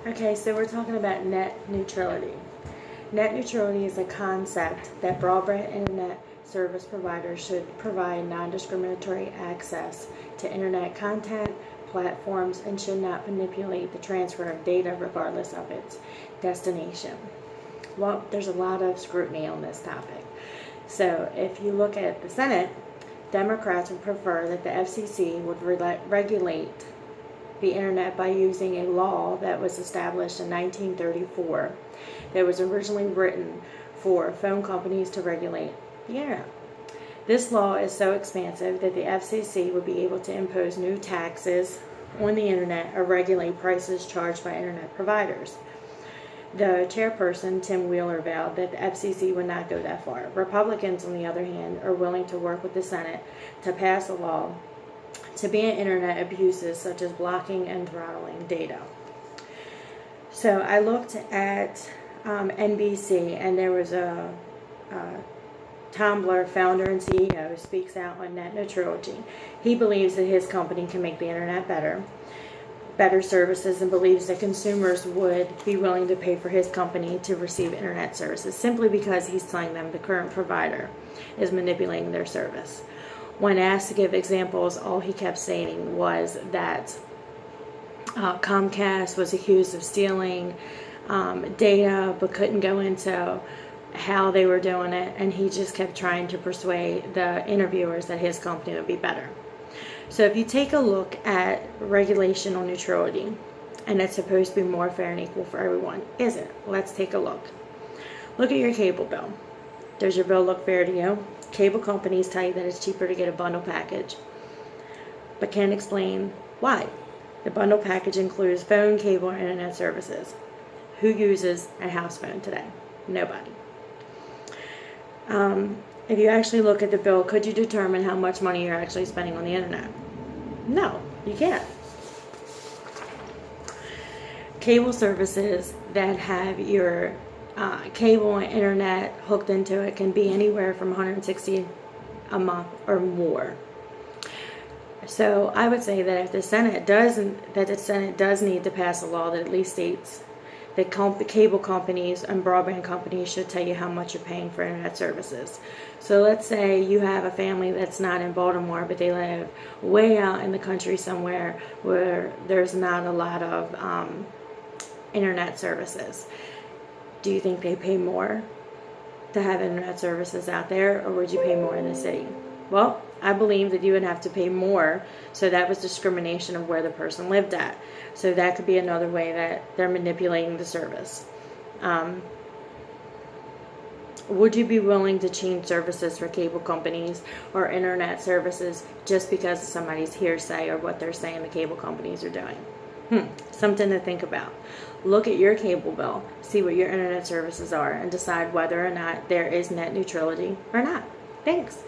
Okay, so we're talking about net neutrality. Net neutrality is a concept that broadband internet service providers should provide non-discriminatory access to internet content, platforms, and should not manipulate the transfer of data regardless of its destination. Well, there's a lot of scrutiny on this topic. So if you look at the Senate, Democrats would prefer that the FCC would regulate the internet by using a law that was established in 1934 that was originally written for phone companies to regulate the internet. This law is so expansive that the FCC would be able to impose new taxes on the internet or regulate prices charged by internet providers. The chairperson, Tim Wheeler, vowed that the FCC would not go that far. Republicans, on the other hand, are willing to work with the Senate to pass a law to ban internet abuses such as blocking and throttling data. So I looked at NBC, and there was a Tumblr founder and CEO speaks out on net neutrality. He believes that his company can make the internet better services, and believes that consumers would be willing to pay for his company to receive internet services simply because he's telling them the current provider is manipulating their service. When asked to give examples, all he kept saying was that Comcast was accused of stealing data but couldn't go into how they were doing it, and he just kept trying to persuade the interviewers that his company would be better. So if you take a look at regulation on neutrality, and it's supposed to be more fair and equal for everyone, is it? Let's take a look. Look at your cable bill. Does your bill look fair to you? Cable companies tell you that it's cheaper to get a bundle package, but can't explain why. The bundle package includes phone, cable, and internet services. Who uses a house phone today? Nobody. If you actually look at the bill, could you determine how much money you're actually spending on the internet? No, you can't. Cable services that have your cable and internet hooked into it can be anywhere from $160 a month or more. So I would say that if the Senate does need to pass a law that at least states that cable companies and broadband companies should tell you how much you're paying for internet services. So let's say you have a family that's not in Baltimore, but they live way out in the country somewhere where there's not a lot of internet services. Do you think they pay more to have internet services out there, or would you pay more in the city? Well, I believe that you would have to pay more, so that was discrimination of where the person lived at. So that could be another way that they're manipulating the service. Would you be willing to change services for cable companies or internet services just because of somebody's hearsay or what they're saying the cable companies are doing? Something to think about. Look at your cable bill, see what your internet services are, and decide whether or not there is net neutrality or not. Thanks.